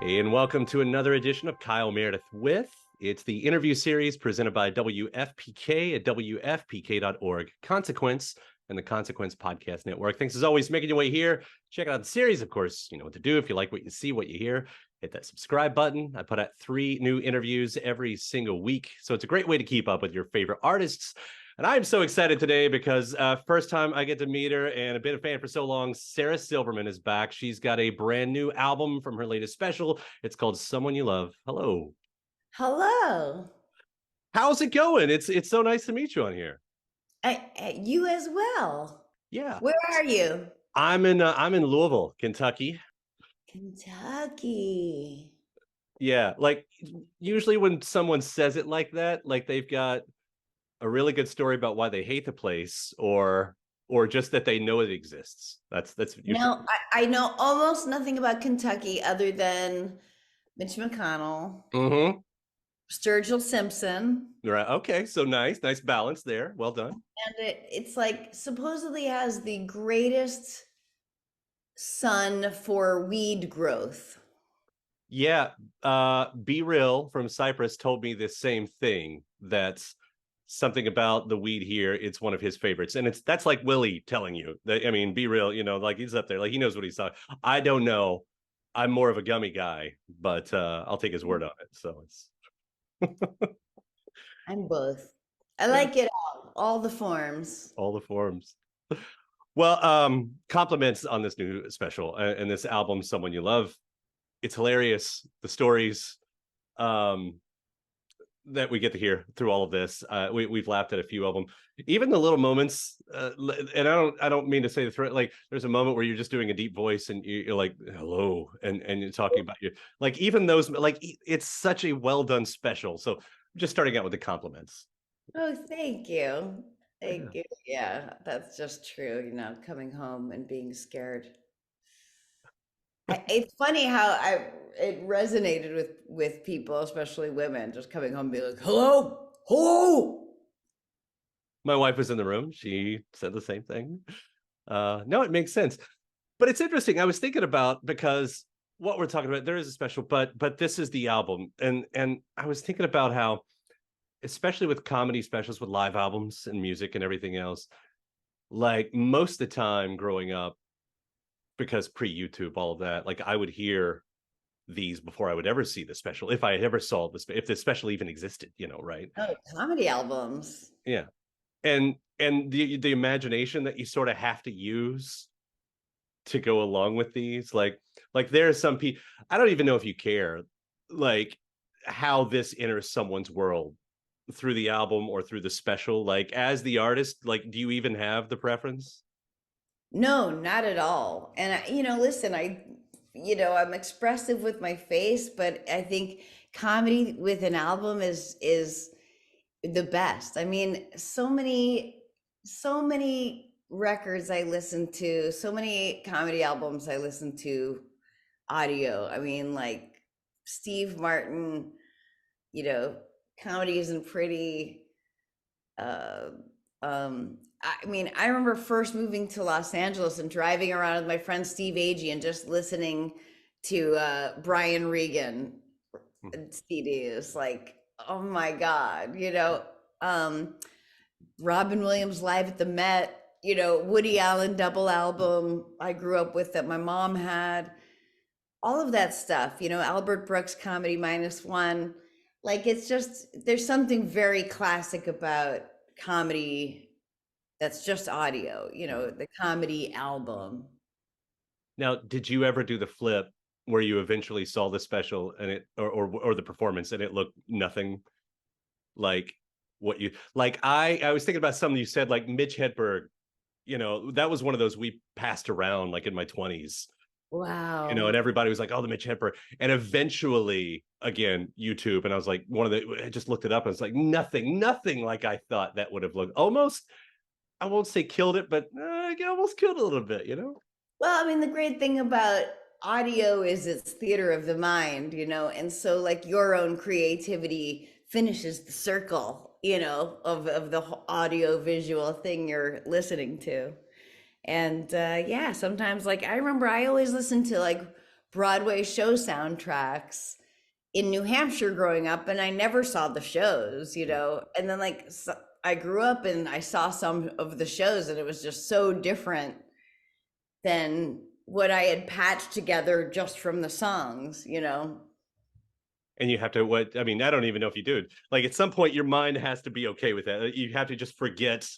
Hey, and welcome to another edition of Kyle Meredith with. It's the interview series presented by WFPK at WFPK.org, Consequence, and the Consequence Podcast Network. Thanks as always for making your way here. Check out the series, of course. You know what to do if you like what you see, what you hear. Hit that subscribe button. I put out 3 new interviews every single week. So it's a great way to keep up with your favorite artists. And I'm so excited today because first time I get to meet her and I've been a fan for so long. Sarah Silverman is back. She's got a brand new album from her latest special. It's called Someone You Love. Hello. Hello. How's it going? It's so nice to meet you on here. You as well. Yeah. Where are you? I'm in Louisville, Kentucky. Kentucky. Yeah, like usually when someone says it like that, like they've got a really good story about why they hate the place or just that they know it exists. That's usually. No, I know almost nothing about Kentucky other than Mitch McConnell, Mm-hmm. Sturgill Simpson, Right. Okay. So nice balance there. Well done. and it's like supposedly has the greatest sun for weed growth. Yeah. Be Real from Cyprus told me the same thing. That's something about the weed here. It's one of his favorites, and that's like Willie telling you that. I mean, Be Real. You know, like he's up there, like he knows what he's talking. I don't know. I'm more of a gummy guy, but I'll take his word on it. So it's. I'm both. I Yeah, like it all the forms. all the forms. Well, compliments on this new special and this album, Someone You Love. It's hilarious. The stories that we get to hear through all of this. We've laughed at a few of them, even the little moments. And I don't mean to say the threat. Like there's a moment where you're just doing a deep voice and you're like, hello, and you're talking about you. Like even those, like it's such a well done special. So just starting out with the compliments. Oh, thank you. Yeah. Thank you. Yeah, that's just true. Coming home and being scared. It's funny how it resonated with people, especially women, just coming home and being like, "Hello, hello." My wife was in the room. She said the same thing. No, it makes sense. But it's interesting. I was thinking about because what we're talking about, there is a special, but this is the album. And I was thinking about how, especially with comedy specials, with live albums and music and everything else, like most of the time growing up, because pre-YouTube, all of that, like I would hear these before I would ever see the special, if I ever saw this, if the special even existed, right? Oh, comedy albums. Yeah. And the imagination that you sort of have to use to go along with these, like there are some people, I don't even know if you care, like how this enters someone's world through the album or through the special. Like as the artist, like do you even have the preference? No, not at all. And listen, I'm expressive with my face, but I think comedy with an album is the best. I mean, so many records I listen to, so many comedy albums I listen to audio. I mean, like Steve Martin, you know, comedy isn't pretty. Uh, I mean, I remember first moving to Los Angeles and driving around with my friend Steve Agee and just listening to Brian Regan CDs. Like, oh my God, um, Robin Williams live at the Met, Woody Allen double album I grew up with that my mom had, all of that stuff, Albert Brooks comedy minus one. Like it's just there's something very classic about comedy that's just audio, the comedy album. Now, did you ever do the flip where you eventually saw the special and it or the performance and it looked nothing like what you like? I was thinking about something you said, like Mitch Hedberg. That was one of those we passed around like in my 20s. And Wow. everybody was like, "Oh, the Mitch Hedberg," and eventually, again, YouTube, and I was like, I just looked it up, and it's like nothing like I thought that would have looked. Almost, I won't say killed it, but I almost killed it a little bit. Well, I mean, the great thing about audio is it's theater of the mind, and so like your own creativity finishes the circle, of the audio visual thing you're listening to. And yeah, sometimes like I remember I always listened to like Broadway show soundtracks in New Hampshire growing up, and I never saw the shows, and then like I grew up and I saw some of the shows, and it was just so different than what I had patched together just from the songs. And you have to, I mean, I don't even know if you do it. Like at some point, your mind has to be okay with that. You have to just forget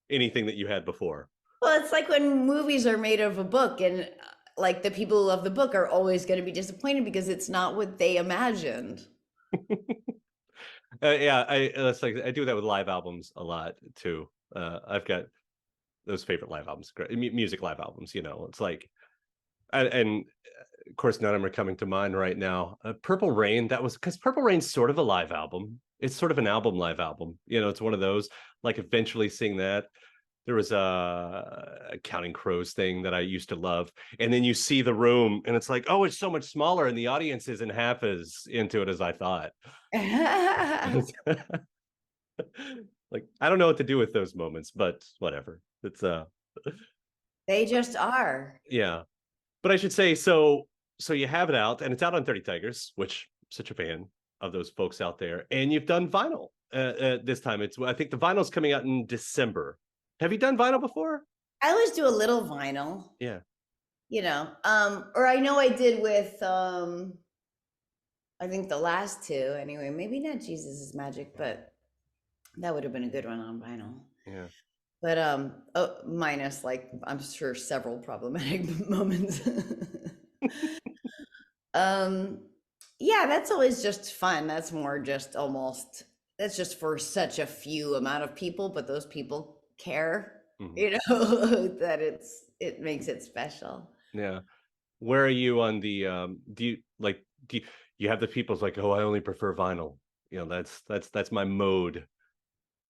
anything that you had before. Well, it's like when movies are made of a book, and like the people who love the book are always going to be disappointed because it's not what they imagined. Yeah, that's like I do that with live albums a lot too. I've got those favorite live albums, music live albums. It's like, and of course, none of them are coming to mind right now. Purple Rain, that was because Purple Rain's sort of a live album. It's sort of an album live album. It's one of those. Like eventually seeing that. There was a Counting Crows thing that I used to love, and then you see the room, and it's like, oh, it's so much smaller, and the audience isn't half as into it as I thought. Like I don't know what to do with those moments, but whatever. It's They just are. Yeah. But I should say, so you have it out, and it's out on 30 Tigers, which I'm such a fan of those folks out there. And you've done vinyl this time. I think the vinyl's coming out in December. Have you done vinyl before? I always do a little vinyl. Yeah. Or I know I did with I think the last two anyway. Maybe not Jesus is Magic, but that would have been a good one on vinyl. Yeah. But minus like I'm sure several problematic moments. Yeah, that's always just fun. That's more just that's just for such a few amount of people, but those people care, that it makes it special. Yeah. Where are you on the do you have the people's like, oh, I only prefer vinyl? That's my mode.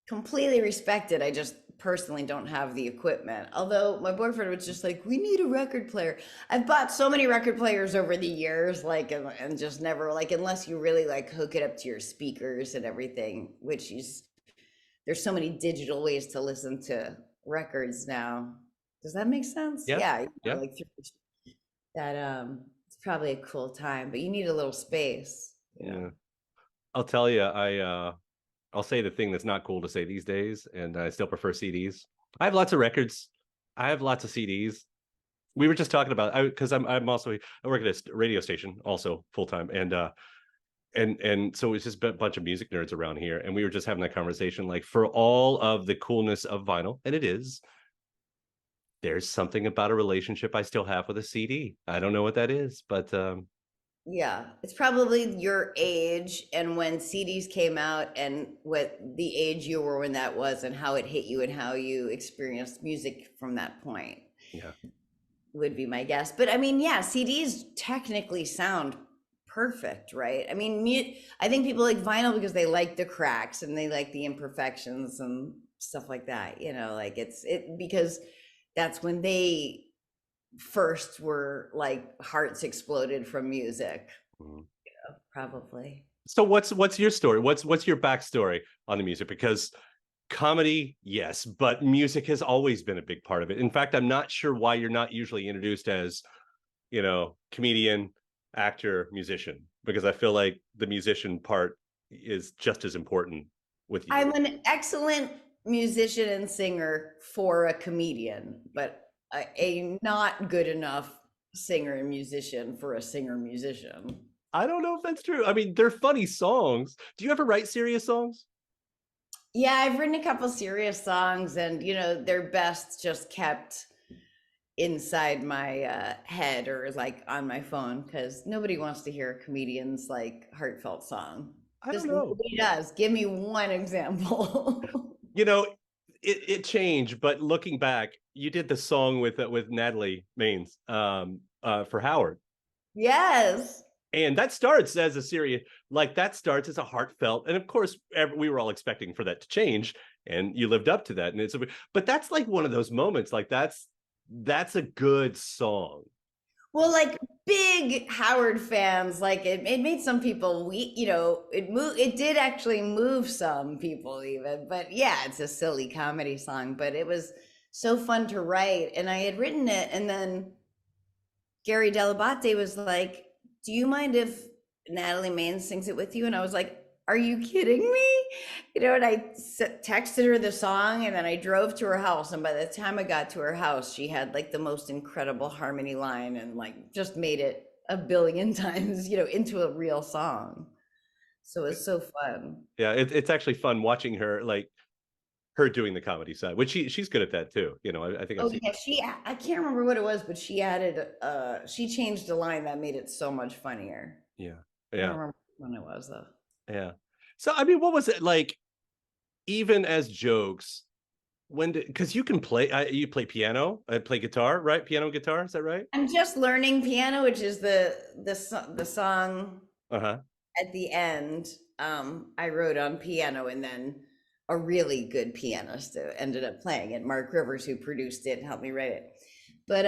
Completely respected. I just personally don't have the equipment. Although my boyfriend was just like, we need a record player. I've bought so many record players over the years, like, and just never, like, unless you really like hook it up to your speakers and everything, there's so many digital ways to listen to records now. Does that make sense? Yeah. Like that, it's probably a cool time, but you need a little space. Yeah. I'll tell you, I'll say the thing that's not cool to say these days, and I still prefer CDs. I have lots of records. I have lots of CDs. We were just talking about, because I work at a radio station also full time, and so it's just a bunch of music nerds around here, and we were just having that conversation. Like for all of the coolness of vinyl, and there's something about a relationship I still have with a CD. I don't know what that is, but yeah, it's probably your age and when CDs came out and what the age you were when that was and how it hit you and how you experienced music from that point. Yeah. Would be my guess. But I mean, yeah, CDs technically sound perfect, right? I mean, I think people like vinyl because they like the cracks and they like the imperfections and stuff like that, like because that's when they first were like hearts exploded from music. Probably. So what's your story? What's your backstory on the music? Because comedy, yes, but music has always been a big part of it. In fact, I'm not sure why you're not usually introduced as, comedian, actor, musician, because I feel like the musician part is just as important with you. I'm an excellent musician and singer for a comedian, but a not good enough singer and musician for a singer musician. I don't know if that's true. I mean, they're funny songs. Do you ever write serious songs? Yeah, I've written a couple serious songs, and they're best just kept inside my head or like on my phone because nobody wants to hear a comedian's like heartfelt song. I don't know. Nobody does. Give me one example. It changed, but looking back, you did the song with Natalie Maines for Howard. Yes. And that starts as a serious, that starts as a heartfelt, and of course we were all expecting for that to change, and you lived up to that. And but that's like one of those moments, like that's a good song. Well, like big Howard fans, like it made some people weak, it did actually move some people even, but yeah, it's a silly comedy song, but it was so fun to write. And I had written it, and then Gary Delabate was like, "Do you mind if Natalie Maines sings it with you?" And I was like, "Are you kidding me?" You know, and I texted her the song, and then I drove to her house. And by the time I got to her house, she had like the most incredible harmony line, and like just made it a billion times, you know, into a real song. So it was so fun. Yeah, it's actually fun watching her, like her doing the comedy side, which she's good at that too. You know, I think I've Oh seen. yeah, I can't remember what it was, but she added she changed a line that made it so much funnier. Yeah, I don't yeah, remember when it was though. yeah. So I mean, what was it like? Even as jokes, when did, because you can play, you play piano, I play guitar, right? Piano, guitar, is that right? I'm just learning piano, which is the song Uh-huh. at the end. I wrote on piano, and then a really good pianist ended up playing it, Mark Rivers, who produced it and helped me write it. But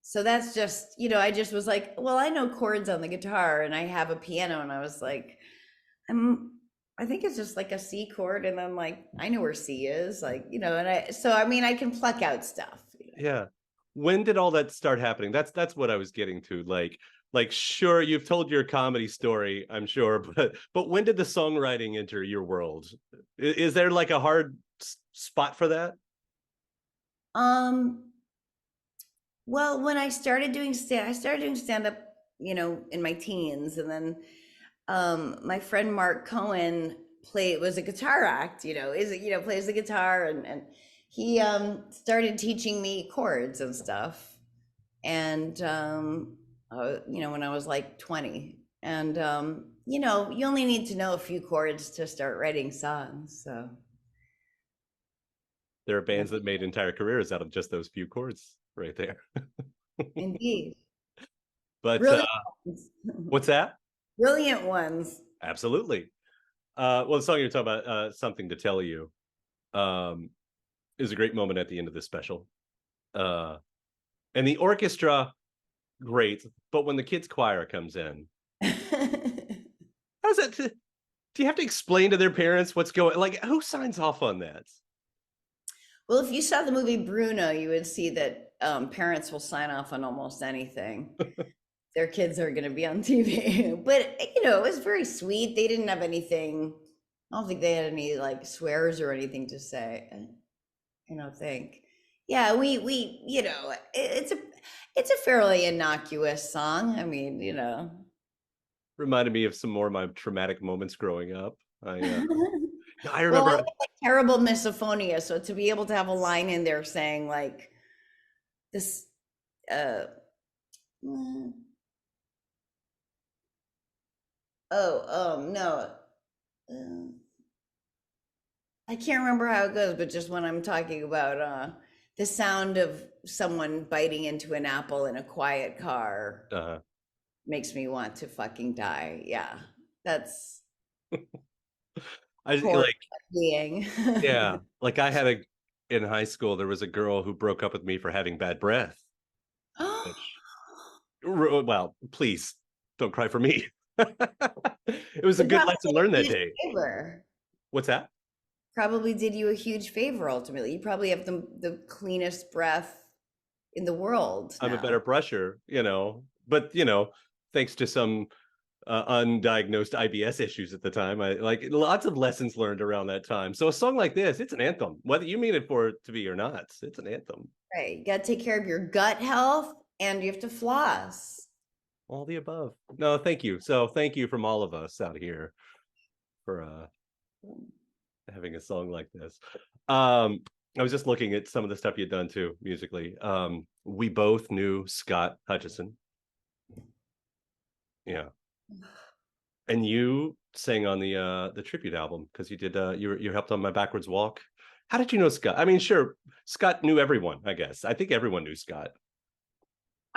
so that's just, you know, I just was like, well, I know chords on the guitar and I have a piano, and I was like, I'm I think it's just like a C chord, and then like I know where C is, like, you know, and I mean I can pluck out stuff, you know. Yeah. When did all that start happening? That's what I was getting to. Like sure, you've told your comedy story, I'm sure, but when did the songwriting enter your world? Is there like a hard spot for that? Um, well, when I started doing stand up, you know, in my teens, and then my friend Mark Cohen was a guitar act, you know, plays the guitar, and he started teaching me chords and stuff. And you know, when I was like 20. And you know, you only need to know a few chords to start writing songs. So There are bands that's that made entire careers out of just those few chords right there. indeed But brilliant ones. what's that? Brilliant ones. Absolutely. Well, the song you're talking about, "Something to Tell You," um, is a great moment at the end of this special. Uh, and the orchestra, great, but when the kids' choir comes in, how's that? Do you have to explain to their parents what's going? Like, who signs off on that? Well, if you saw the movie Bruno, you would see that parents will sign off on almost anything. Their kids are going to be on TV. But, you know, it was very sweet. They didn't have anything. I don't think they had any like swears or anything to say. I don't think. Yeah, you know, it's a fairly innocuous song. I mean, you know. Reminded me of some more of my traumatic moments growing up. I Well, I have remember. like terrible misophonia, so to be able to have a line in there saying like this, uh, mm, no, uh, I can't remember how it goes, but just when I'm talking about the sound of someone biting into an apple in a quiet car Uh, makes me want to fucking die. Yeah, that's I poor like, being. yeah, like I had a in high school. There was a girl who broke up with me for having bad breath. Which, well, please don't cry for me. It was a It good probably lesson did a learned that huge day. favor. What's that? Probably did you a huge favor ultimately. You probably have the cleanest breath in the world I'm a now. better brusher, you know, but thanks to some undiagnosed IBS issues at the time, I like lots of lessons learned around that time. So a song like this, it's an anthem, whether you mean it for it to be or not. It's an anthem. Right. You got to take care of your gut health, and you have to floss. All the above. No, thank you. So thank you from all of us out here for having a song like this. Um, I was just looking at some of the stuff you'd done too musically. We both knew Scott Hutchison. Yeah. And you sang on the tribute album because you did you helped on My Backwards Walk. How did you know Scott? I mean, sure, Scott knew everyone, I guess. I think everyone knew Scott.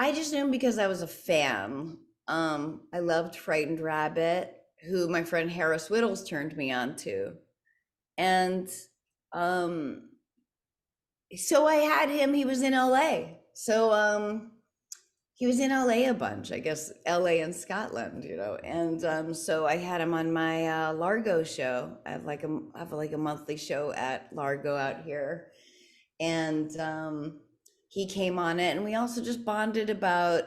I just knew him because I was a fan. I loved Frightened Rabbit, who my friend Harris Whittles turned me on to. And um, so I had him, he was in LA. So he was in LA a bunch, I guess LA and Scotland, you know. And so I had him on my Largo show. I have like a monthly show at Largo out here. And he came on it, and we also just bonded about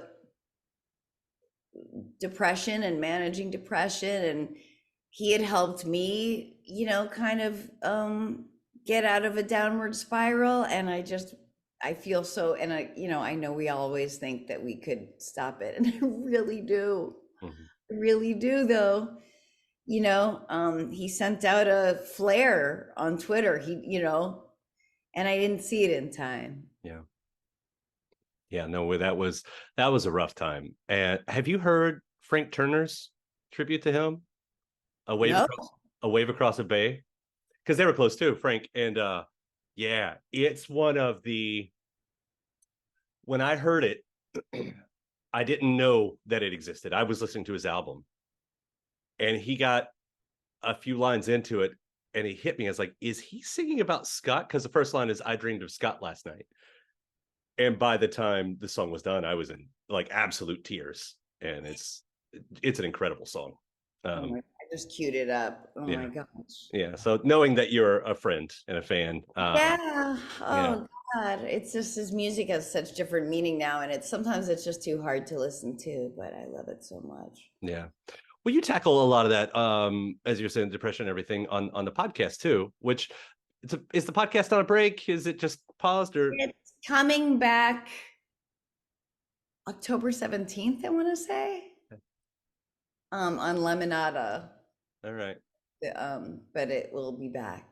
depression and managing depression, and he had helped me, kind of get out of a downward spiral. And I feel so, and I know we always think that we could stop it, and I really do. Mhm. I really do, though. He sent out a flare on Twitter. And I didn't see it in time. Yeah. Yeah, no, that was a rough time. And have you heard Frank Turner's tribute to him? A wave No. across a wave across a bay? Because they were close too, Frank. And yeah, it's one of the when I heard it, I didn't know that it existed. I was listening to his album and he got a few lines into it and he hit me. I was like, is he singing about Scott? Because the first line is I dreamed of Scott last night. And by the time the song was done, I was in like absolute tears. And it's an incredible song. I just queued it up. Oh Yeah. my gosh. Yeah. So knowing that you're a friend and a fan. Yeah. Yeah. Oh God. It's just his music has such different meaning now, and sometimes it's just too hard to listen to, but I love it so much. Yeah. Well, you tackle a lot of that, as you're saying, depression and everything on the podcast too, which is the podcast on a break? Is it just paused or? It's coming back October 17th, I want to say. On Lemonada. All right. But it will be back.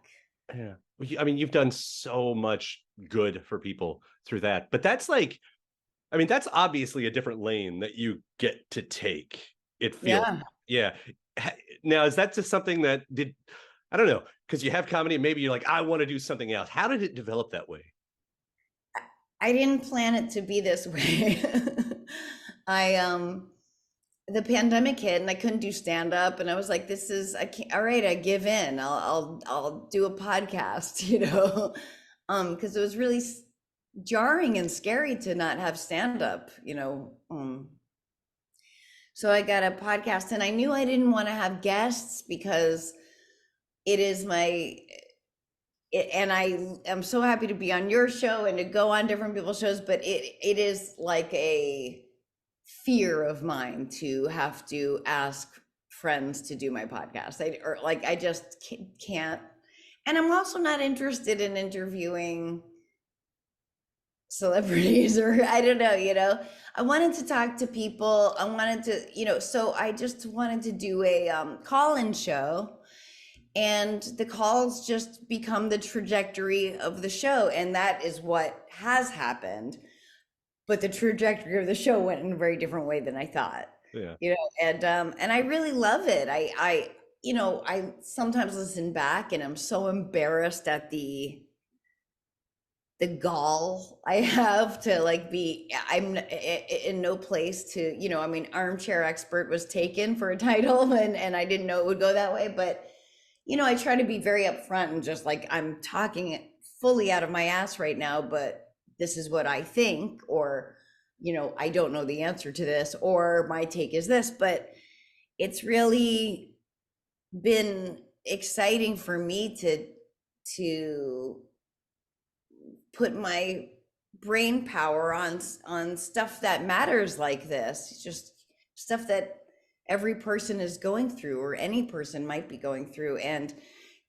Yeah. Well, I mean, you've done so much good for people through that, but that's like, I mean, that's obviously a different lane that you get to take. It feels, yeah. Now, is that just something that I don't know, because you have comedy and maybe you're like, I want to do something else. How did it develop that way? I didn't plan it to be this way. The pandemic hit and I couldn't do stand up, and I was like, I can't, all right, I give in. I'll do a podcast, because it was really jarring and scary to not have stand up, so I got a podcast, and I knew I didn't want to have guests because it is and I am so happy to be on your show and to go on different people's shows, but it is like a fear of mine to have to ask friends to do my podcast. I just can't. And I'm also not interested in interviewing celebrities, or I don't know, I wanted to talk to people. I wanted to, so I just wanted to do a call-in show, and the calls just become the trajectory of the show. And that is what has happened. But the trajectory of the show went in a very different way than I thought. Yeah. And I really love it. I sometimes listen back and I'm so embarrassed at the gall I have to I'm in no place to, Armchair Expert was taken for a title, and I didn't know it would go that way. But, I try to be very upfront and just like, I'm talking it fully out of my ass right now, but this is what I think, or, I don't know the answer to this, or my take is this. But it's really been exciting for me to put my brain power on stuff that matters like this. It's just stuff that every person is going through, or any person might be going through. And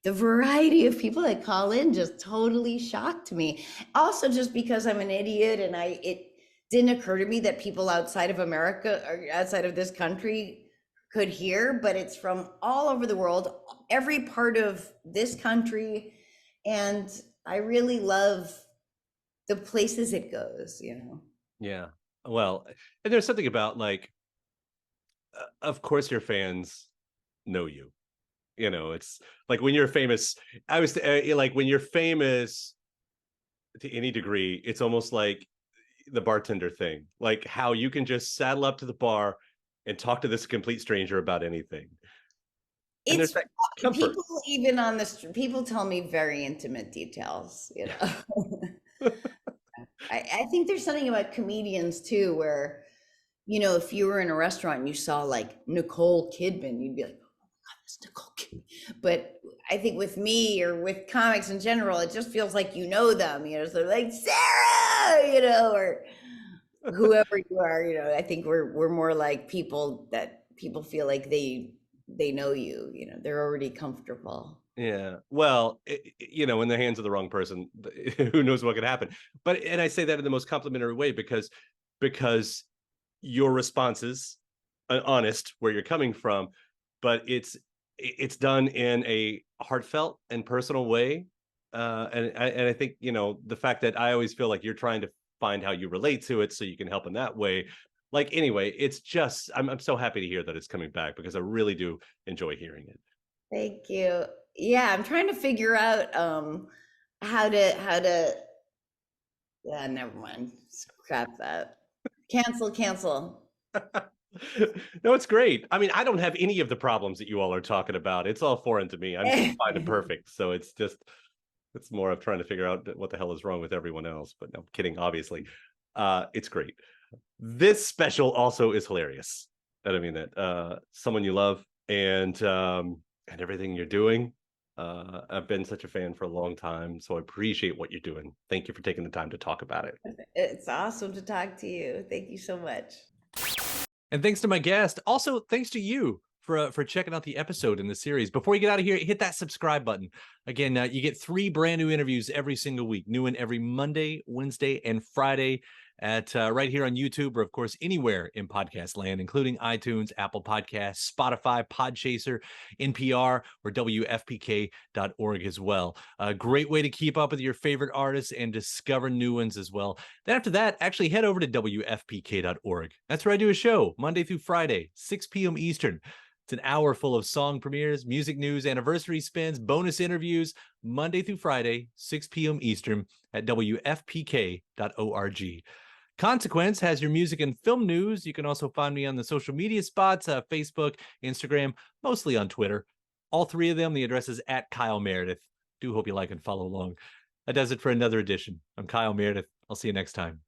the variety of people that call in just totally shocked me. Also, just because I'm an idiot, and it didn't occur to me that people outside of America or outside of this country could hear, but it's from all over the world, every part of this country. And I really love the places it goes, Yeah. Well, and there's something about like, of course your fans know you. It's like when you're famous, like when you're famous to any degree, it's almost like the bartender thing, like how you can just saddle up to the bar and talk to this complete stranger about anything. And It's there's that comfort. people, even on the street, people tell me very intimate details, I think there's something about comedians too, where, if you were in a restaurant and you saw like Nicole Kidman, you'd be like, oh my God, that's Nicole Kidman. But I think with me, or with comics in general, it just feels like them, so they're like, Sarah, or whoever you are, I think we're more like people that people feel like they know you, they're already comfortable. Yeah. Well, in the hands of the wrong person, who knows what could happen. And I say that in the most complimentary way because your responses honest where you're coming from, but it's done in a heartfelt and personal way. And I think, the fact that I always feel like you're trying to find how you relate to it so you can help in that way. Like, anyway, it's just, I'm so happy to hear that it's coming back because I really do enjoy hearing it. Thank you. Yeah, I'm trying to figure out how to yeah, never mind. Scrap that. Cancel. No, it's great. I mean, I don't have any of the problems that you all are talking about. It's all foreign to me. I'm just fine and perfect. So it's more of trying to figure out what the hell is wrong with everyone else. But no, kidding, obviously. It's great. This special also is hilarious. And I mean that someone you love and everything you're doing. I've been such a fan for a long time, so I appreciate what you're doing. Thank you for taking the time to talk about it. It's awesome to talk to you. Thank you so much. And thanks to my guest. Also, thanks to you for checking out the episode in the series. Before you get out of here, hit that subscribe button. Again, you get 3 brand new interviews every single week. New one every Monday, Wednesday, and Friday at right here on YouTube, or of course anywhere in podcast land, including iTunes, Apple Podcasts, Spotify, Podchaser, NPR, or WFPK.org as well. A great way to keep up with your favorite artists and discover new ones as well. Then after that, actually head over to WFPK.org. That's where I do a show Monday through Friday, 6 p.m. Eastern. It's an hour full of song premieres, music news, anniversary spins, bonus interviews, Monday through Friday, 6 p.m. Eastern at WFPK.org. Consequence has your music and film news. You can also find me on the social media spots, Facebook, Instagram, mostly on Twitter. All 3 of them, the address is at Kyle Meredith. Do hope you like and follow along. That does it for another edition. I'm Kyle Meredith. I'll see you next time.